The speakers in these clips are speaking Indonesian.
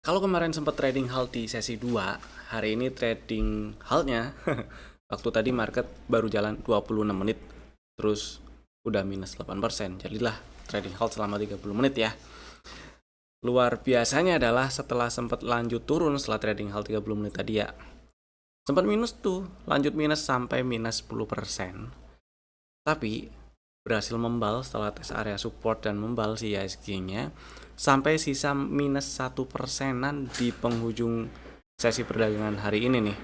Kalau kemarin sempat trading halt di sesi 2, hari ini trading haltnya waktu tadi market baru jalan 26 menit terus udah minus 8%. Jadilah trading halt selama 30 menit ya. Luar biasanya adalah setelah sempat lanjut turun setelah trading halt 30 menit tadi ya. Sempat minus tuh, lanjut minus sampai minus 10%. Tapi berhasil membal setelah tes area support dan membal si ISG-nya sampai sisa minus 1%-an di penghujung sesi perdagangan hari ini nih,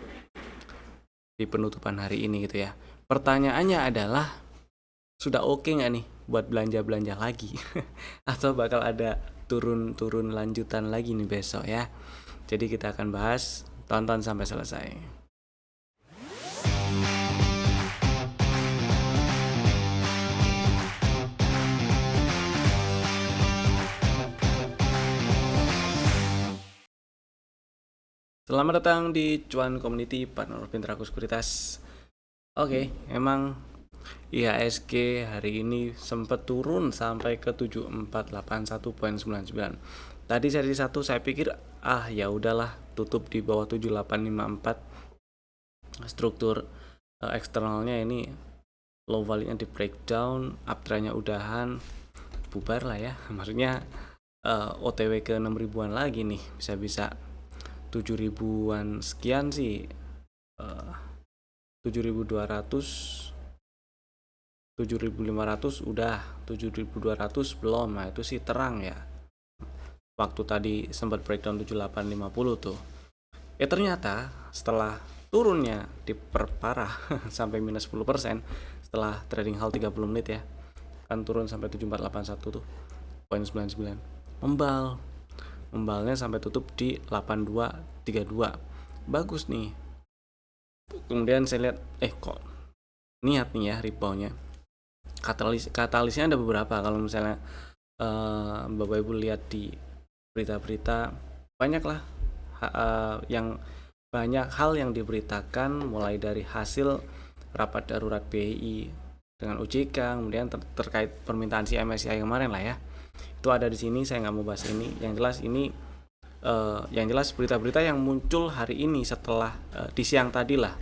di penutupan hari ini gitu ya. Pertanyaannya adalah, sudah oke nggak nih buat belanja-belanja lagi? Atau bakal ada turun-turun lanjutan lagi nih besok ya? Jadi kita akan bahas, tonton sampai selesai. Selamat datang di Cuan Community Partner Pintraku Sekuritas. Oke, emang IHSG hari ini sempat turun sampai ke 7481.99. Tadi seri 1 saya pikir ya udahlah tutup di bawah 7854. Struktur eksternalnya ini low value-nya di breakdown, uptrend-nya udahan, bubar lah ya. Maksudnya OTW ke 6 ribuan lagi nih, bisa-bisa 7 ribuan sekian sih, 7.200, 7.500 udah, 7.200 belum. Nah itu sih terang ya, waktu tadi sempat breakdown 7850 tuh. Ternyata setelah turunnya diperparah sampai minus 10% setelah trading halt 30 menit ya, kan turun sampai 7481 tuh, 0,99, membalnya sampai tutup di 8232. Bagus nih. Kemudian saya lihat kok niat nih ya reboundnya. Katalisnya ada beberapa. Kalau misalnya Bapak Ibu lihat di berita-berita, banyaklah yang banyak hal yang diberitakan, mulai dari hasil rapat darurat BI dengan OJK, kemudian terkait permintaan si MSCI kemarin lah ya. Itu ada di sini, saya nggak mau bahas ini. Yang jelas ini berita-berita yang muncul hari ini setelah di siang tadi lah,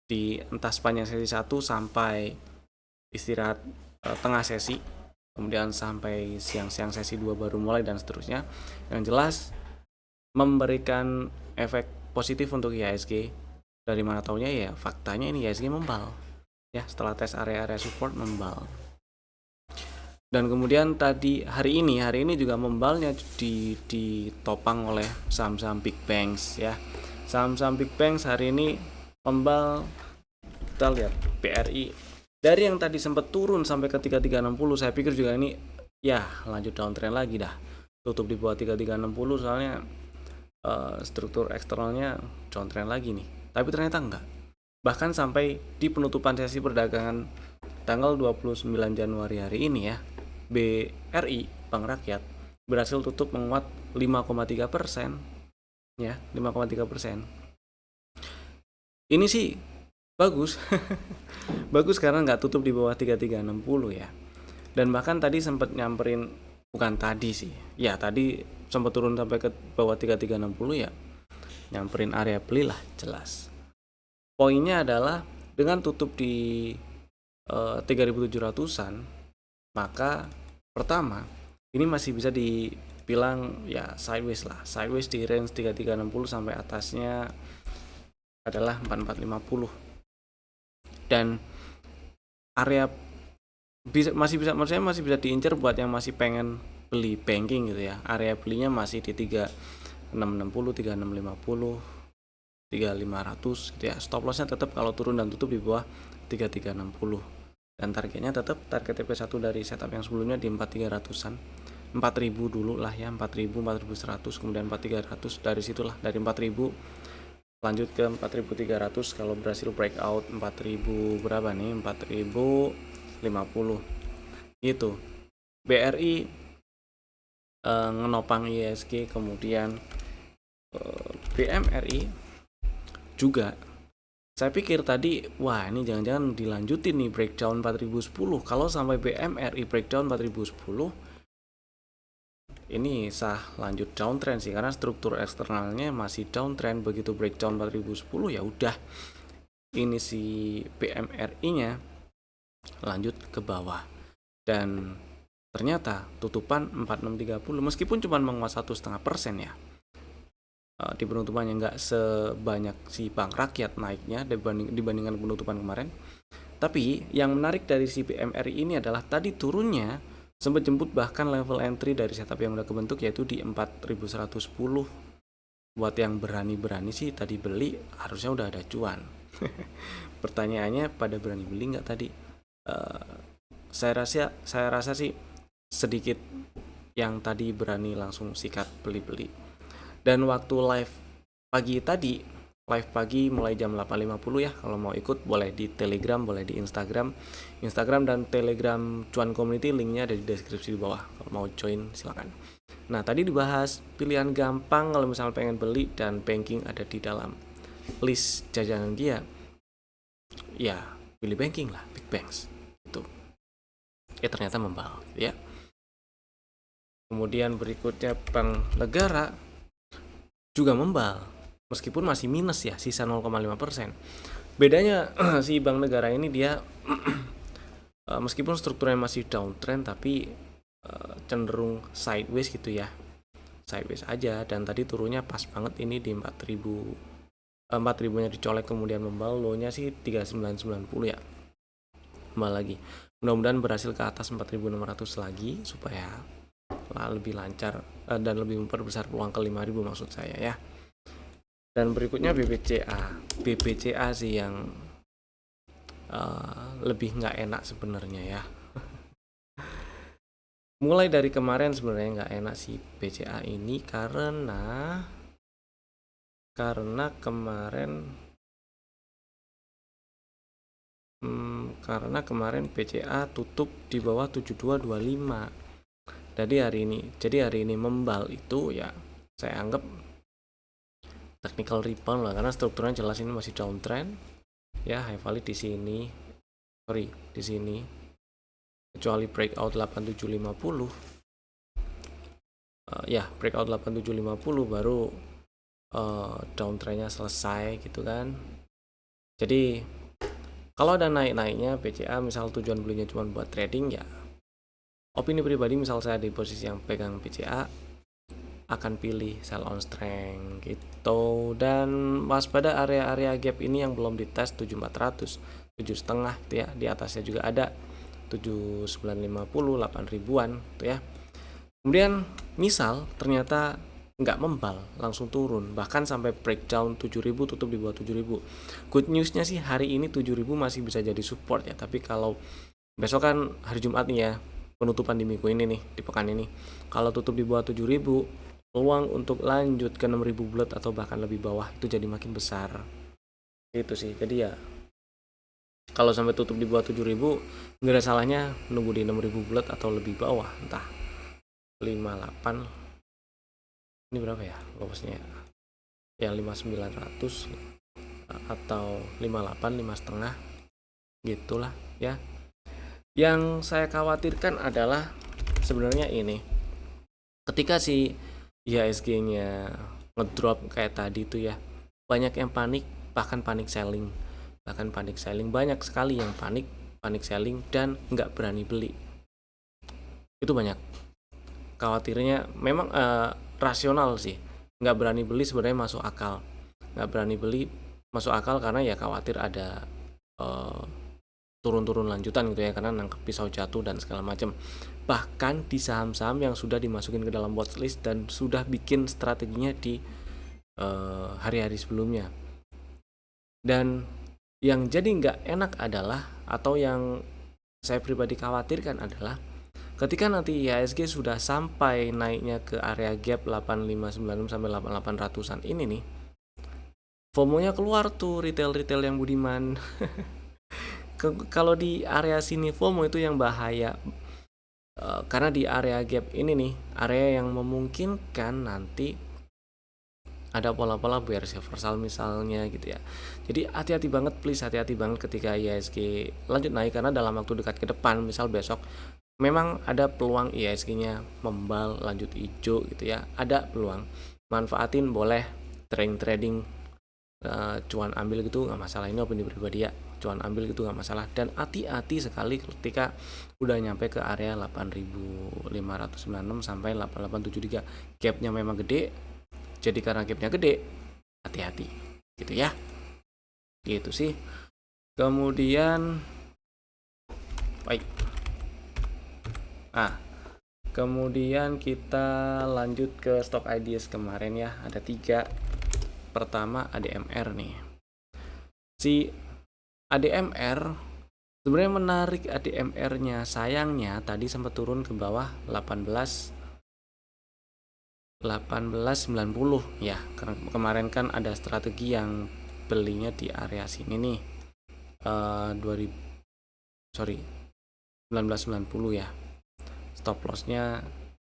di entah sepanjang sesi 1 sampai istirahat tengah sesi, kemudian sampai siang-siang sesi 2 baru mulai dan seterusnya. Yang jelas memberikan efek positif untuk IHSG. Dari mana taunya ya, faktanya ini IHSG membal ya, setelah tes area-area support membal. Dan kemudian tadi hari ini juga membalnya ditopang oleh saham-saham big banks ya. Saham-saham big banks hari ini membal. Kita lihat BRI dari yang tadi sempat turun sampai ke 3360, saya pikir juga ini ya lanjut downtrend lagi dah. Tutup di bawah 3360 soalnya struktur eksternalnya downtrend lagi nih. Tapi ternyata enggak. Bahkan sampai di penutupan sesi perdagangan tanggal 29 Januari hari ini ya, BRI Bank Rakyat berhasil tutup menguat 5,3% ya, 5,3%. Ini sih bagus. Bagus karena nggak tutup di bawah 3360 ya. Dan bahkan tadi sempat nyamperin, bukan tadi sih ya, tadi sempat turun sampai ke bawah 3360 ya, nyamperin area beli lah jelas. Poinnya adalah dengan tutup di 3700-an, maka pertama ini masih bisa dibilang ya sideways lah, sideways di range 3360 sampai atasnya adalah 4450. Dan area maksudnya masih bisa diincar buat yang masih pengen beli banking gitu ya. Area belinya masih di 3660, 3650, 3500 gitu ya. Stop lossnya tetap kalau turun dan tutup di bawah 3360. Dan targetnya tetap target TP1 dari setup yang sebelumnya di 4300-an. 4000 dulu lah ya, 4000, 4100, kemudian 4300. Dari situlah, dari 4000 lanjut ke 4300 kalau berhasil breakout 4000 berapa nih, 4050 gitu. BRI ngenopang ISG, kemudian BMRI juga. Saya pikir tadi wah ini jangan-jangan dilanjutin nih breakdown 4010. Kalau sampai BMRI breakdown 4010, ini sah lanjut downtrend sih, karena struktur eksternalnya masih downtrend. Begitu breakdown 4010 ya udah, ini si PMRI-nya lanjut ke bawah, dan ternyata tutupan 4630 meskipun cuma menguat 1,5% ya. Di penutupannya nggak sebanyak si bank rakyat naiknya dibandingkan penutupan kemarin. Tapi yang menarik dari si PMRI ini adalah tadi turunnya sempat jemput bahkan level entry dari setup yang udah kebentuk, yaitu di 4110. Buat yang berani-berani sih tadi beli, harusnya udah ada cuan. Pertanyaannya, pada berani beli nggak tadi? Saya rasa sih sedikit yang tadi berani langsung sikat beli-beli. Dan waktu live pagi mulai jam 8.50 ya, kalau mau ikut boleh di Telegram, boleh di Instagram dan Telegram Cuan Community, linknya ada di deskripsi di bawah. Kalau mau join silakan. Nah, tadi dibahas pilihan gampang kalau misalnya pengen beli dan banking ada di dalam list jajanan dia. Ya, pilih banking lah, big banks itu. Ternyata membal ya. Kemudian berikutnya Bank Negara juga membal, meskipun masih minus ya, sisa 0,5%. Bedanya si Bank Negara ini dia meskipun strukturnya masih downtrend, tapi cenderung sideways gitu ya, sideways aja. Dan tadi turunnya pas banget ini di 4.000 nya dicolek, kemudian membal, low-nya sih 3990 ya, membal lagi. Mudah-mudahan berhasil ke atas 4.600 lagi supaya lebih lancar dan lebih memperbesar peluang ke 5.000 maksud saya ya. Dan berikutnya BBCA sih yang lebih nggak enak sebenarnya ya. Mulai dari kemarin sebenarnya nggak enak sih BCA ini, karena kemarin BCA tutup di bawah 7225. Jadi hari ini membal itu ya saya anggap technical rebound lah, karena strukturnya jelas ini masih downtrend ya. High value di sini, kecuali breakout 8750 ya, breakout 8750 baru downtrendnya selesai gitu kan. Jadi kalau ada naik-naiknya BCA, misal tujuan belinya cuma buat trading ya, opini pribadi misal saya di posisi yang pegang BCA akan pilih sell on strength gitu. Dan waspada area-area gap ini yang belum dites, 7400, 7,5 gitu ya. Di atasnya juga ada 7950, 8.000-an gitu ya. Kemudian misal ternyata nggak membal, langsung turun bahkan sampai breakdown 7.000, tutup di bawah 7.000. Good newsnya sih hari ini 7.000 masih bisa jadi support ya. Tapi kalau besok kan hari Jumat nih ya, penutupan di minggu ini nih, di pekan ini, kalau tutup di bawah 7.000, peluang untuk lanjut ke 6.000 bulat atau bahkan lebih bawah itu jadi makin besar gitu sih. Jadi ya kalau sampai tutup di bawah 7.000 nggak ada salahnya nunggu di 6.000 bulat atau lebih bawah, entah 58, ini berapa ya lowesnya ya, 5.900 atau 58, 5,5 gitulah ya. Yang saya khawatirkan adalah sebenarnya ini, ketika si IHSG-nya ngedrop kayak tadi tuh ya, banyak yang panik, bahkan panik selling, banyak sekali yang panik selling dan nggak berani beli. Itu banyak. Khawatirnya memang rasional sih, nggak berani beli sebenarnya masuk akal. Karena ya khawatir ada turun-turun lanjutan gitu ya, karena nangkep pisau jatuh dan segala macam. Bahkan di saham-saham yang sudah dimasukin ke dalam watchlist dan sudah bikin strateginya di hari-hari sebelumnya. Dan yang jadi nggak enak adalah, atau yang saya pribadi khawatirkan adalah, ketika nanti IHSG sudah sampai naiknya ke area gap 8596 sampai 8800-an ini nih, FOMO-nya keluar tuh retail yang budiman. Kalau di area sini FOMO itu yang bahaya, karena di area gap ini nih, area yang memungkinkan nanti ada pola-pola bearish reversal misalnya gitu ya. Jadi hati-hati banget, please hati-hati banget ketika IHSG lanjut naik, karena dalam waktu dekat ke depan, misal besok memang ada peluang IHSG-nya membal lanjut hijau gitu ya, ada peluang. Manfaatin boleh, trading cuan ambil gitu nggak masalah, ini opini pribadi ya, cuan ambil gitu nggak masalah. Dan hati-hati sekali ketika udah nyampe ke area 8.596 sampai 8.873, gapnya memang gede, jadi karena gapnya gede hati-hati gitu ya, gitu sih. Kemudian baik, kemudian kita lanjut ke stock ideas kemarin ya, ada 3. Pertama ADMR nih, si ADMR sebenarnya menarik. ADMR-nya sayangnya tadi sempat turun ke bawah 1890 ya, karena kemarin kan ada strategi yang belinya di area sini nih, 1990 ya, stop lossnya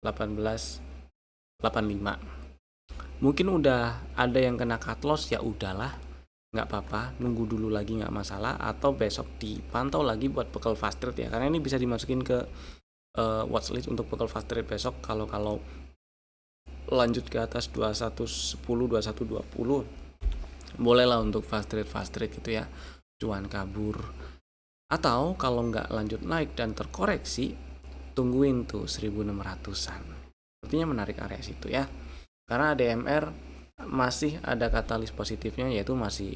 1885. Mungkin udah ada yang kena cut loss, ya udahlah, nggak apa-apa, nunggu dulu lagi nggak masalah, atau besok dipantau lagi buat bekal fast trade ya, karena ini bisa dimasukin ke watchlist untuk bekal fast trade besok. Kalau lanjut ke atas 2110 2120 bolehlah untuk fast trade gitu ya, cuan kabur. Atau kalau nggak lanjut naik dan terkoreksi, tungguin tuh 1600-an, sepertinya menarik area situ ya, karena DMR masih ada katalis positifnya, yaitu masih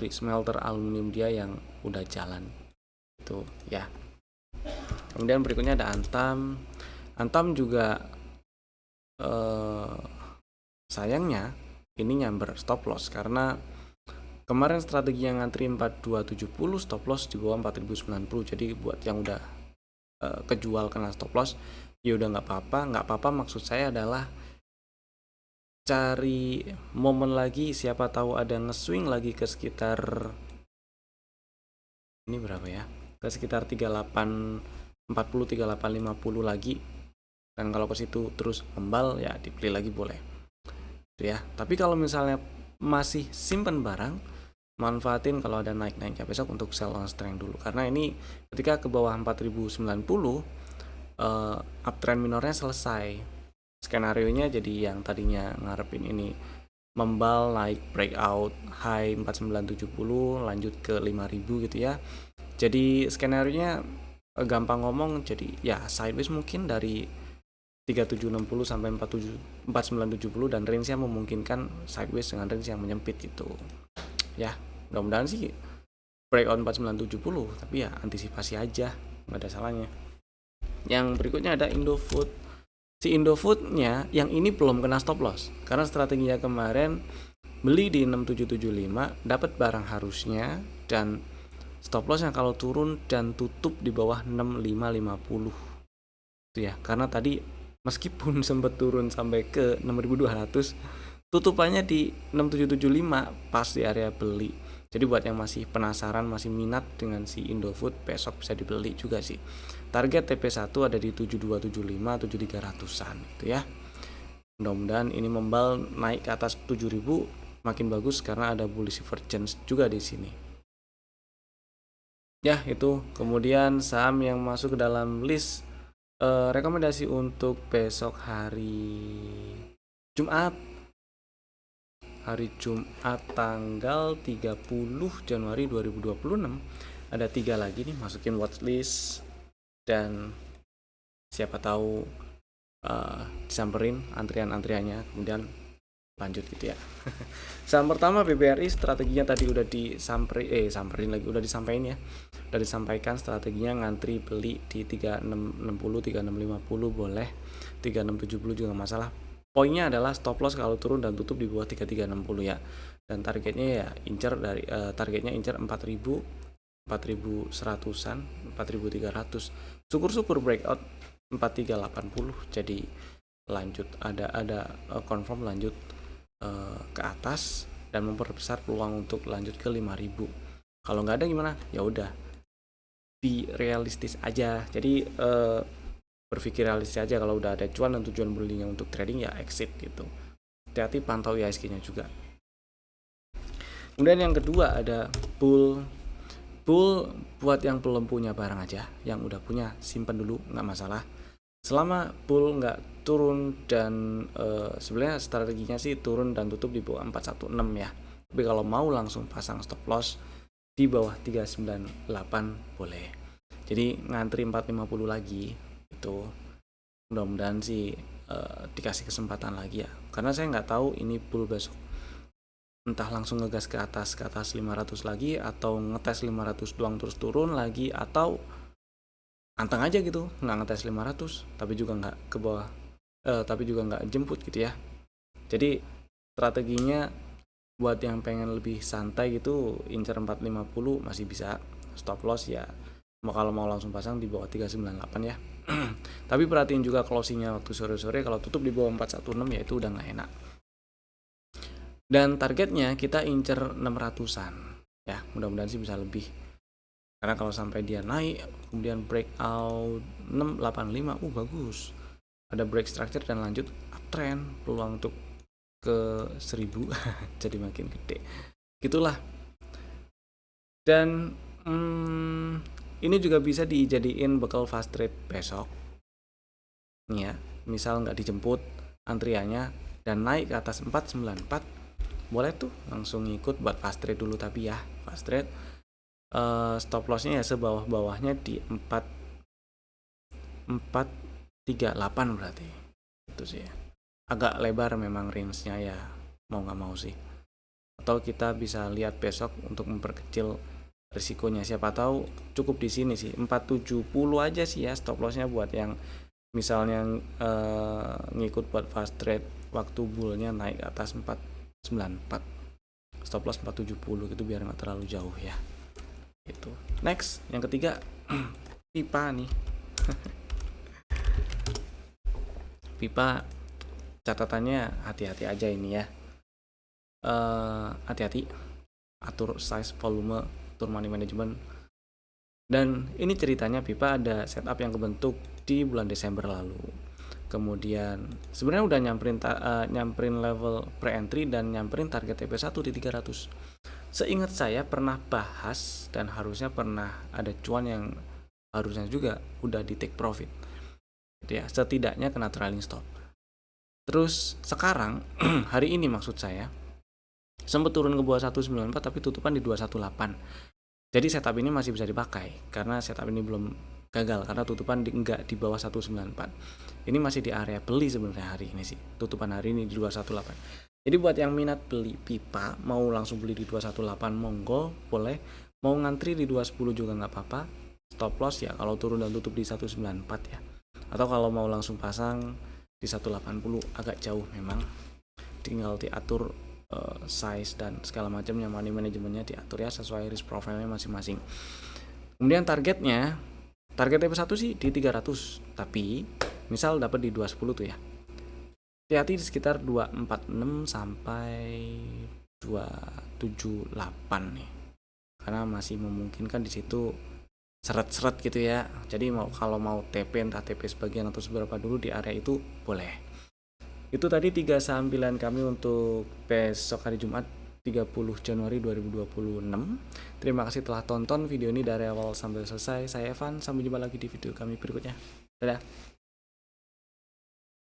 smelter aluminium dia yang udah jalan itu ya. Kemudian berikutnya ada Antam juga sayangnya ini nyamber stop loss, karena kemarin strategi yang ngantri 4270, stop loss di bawah 4090. Jadi buat yang udah kejual kena stop loss, ya udah nggak apa-apa. Maksud saya adalah cari momen lagi, siapa tahu ada nge-swing lagi ke sekitar ini berapa ya, ke sekitar 3840 3850 lagi, dan kalau ke situ terus membal ya dibeli lagi boleh itu ya. Tapi kalau misalnya masih simpen barang, manfaatin kalau ada naik-naiknya besok untuk sell on strength dulu, karena ini ketika ke bawah 4090 uptrend minornya selesai. Skenario-nya jadi yang tadinya ngarepin ini membal naik breakout high 4970 lanjut ke 5000 gitu ya. Jadi skenario-nya gampang ngomong, jadi ya sideways mungkin dari 3760 sampai 4970, dan range-nya memungkinkan sideways dengan range yang menyempit gitu ya. Mudah-mudahan sih breakout 4970, tapi ya antisipasi aja, nggak ada salahnya. Yang berikutnya ada Indofood. Si Indofood-nya yang ini belum kena stop loss, karena strateginya kemarin beli di 6775, dapat barang harusnya, dan stop lossnya kalau turun dan tutup di bawah 6550 itu ya. Karena tadi meskipun sempat turun sampai ke 6200, tutupannya di 6775 pas di area beli. Jadi buat yang masih penasaran, masih minat dengan si Indofood, besok bisa dibeli juga sih. Target TP1 ada di 7275 7300-an gitu ya. Mudah-mudahan ini membal naik ke atas 7000, makin bagus karena ada bullish divergence juga di sini. Ya, itu. Kemudian saham yang masuk ke dalam list rekomendasi untuk besok hari Jumat tanggal 30 Januari 2026, ada 3 lagi nih masukin watchlist, dan siapa tahu disamperin antrian-antriannya, kemudian lanjut gitu ya. Saham pertama BBRI, strateginya tadi udah disampaikan ya. Udah disampaikan strateginya ngantri beli di 3660 3650 boleh, 3670 juga masalah. Poinnya adalah stop loss kalau turun dan tutup di bawah 3360 ya. Dan targetnya ya targetnya incer 4100-an, 4300. Syukur-syukur breakout 4380, jadi lanjut ada confirm lanjut ke atas dan memperbesar peluang untuk lanjut ke 5000. Kalau nggak ada gimana? Ya udah, be realistis aja. Jadi berpikir realistis aja, kalau udah ada cuan dan tujuan belinya untuk trading ya exit gitu. Hati-hati pantau IHSG-nya juga. Kemudian yang kedua ada bull bull buat yang belum punya barang aja, yang udah punya simpan dulu, nggak masalah. Selama bull nggak turun dan sebenarnya strateginya sih turun dan tutup di bawah 416 ya. Tapi kalau mau langsung pasang stop loss di bawah 398 boleh. Jadi ngantri 450 lagi itu mudah-mudahan sih dikasih kesempatan lagi ya. Karena saya nggak tahu ini bull besok entah langsung ngegas ke atas 500 lagi, atau ngetes 500 doang terus turun lagi, atau anteng aja gitu nggak ngetes 500 tapi juga nggak ke bawah, tapi juga nggak jemput gitu ya. Jadi strateginya buat yang pengen lebih santai gitu, incer 450 masih bisa, stop loss ya kalau mau langsung pasang di bawah 398 ya. Tapi perhatiin juga closingnya waktu sore-sore, kalau tutup di bawah 416 ya itu udah nggak enak. Dan targetnya kita incer 600-an ya, mudah-mudahan sih bisa lebih. Karena kalau sampai dia naik kemudian breakout 685, bagus. Ada break structure dan lanjut uptrend, peluang untuk ke 1000 jadi makin gede. Gitulah. Dan ini juga bisa dijadiin bekal fast trade besok. Nih ya, misal nggak dijemput antriannya dan naik ke atas 494, boleh tuh langsung ngikut buat fast trade dulu. Tapi ya fast trade stop lossnya ya sebawah-bawahnya di 438 berarti itu sih ya. Agak lebar memang range-nya ya, mau nggak mau sih. Atau kita bisa lihat besok untuk memperkecil risikonya, siapa tahu cukup di sini sih 470 aja sih ya stop lossnya buat yang misalnya ngikut buat fast trade waktu bullnya naik ke atas 494, stop loss 470 gitu biar nggak terlalu jauh ya. Itu next yang ketiga pipa nih. Pipa catatannya hati-hati aja ini ya, hati-hati atur size, volume, atur money management. Dan ini ceritanya pipa ada setup yang kebentuk di bulan Desember lalu. Kemudian sebenarnya udah nyamperin level pre-entry dan nyamperin target TP1 di 300. Seingat saya pernah bahas dan harusnya pernah ada cuan yang harusnya juga udah di take profit. Gitu ya, setidaknya kena trailing stop. Terus sekarang hari ini maksud saya sempat turun ke bawah 194 tapi tutupan di 218. Jadi setup ini masih bisa dipakai karena setup ini belum gagal karena tutupan enggak di bawah 194. Ini masih di area beli sebenarnya hari ini sih. Tutupan hari ini di 218. Jadi buat yang minat beli pipa, mau langsung beli di 218 monggo, boleh. Mau ngantri di 210 juga nggak apa-apa. Stop loss ya kalau turun dan tutup di 194 ya. Atau kalau mau langsung pasang di 180 agak jauh memang. Tinggal diatur size dan segala macamnya, money manajemennya diatur ya sesuai risk profile-nya masing-masing. Kemudian target TP1 sih di 300, tapi misal dapat di 210 tuh ya. Hati-hati di sekitar 246 sampai 278 nih. Karena masih memungkinkan di situ seret-seret gitu ya. Jadi kalau mau TP entah TP sebagian atau seberapa dulu di area itu boleh. Itu tadi 3 saham pilihan kami untuk besok hari Jumat 30 Januari 2026. Terima kasih telah tonton video ini dari awal sampai selesai. Saya Evan, sampai jumpa lagi di video kami berikutnya. Dadah.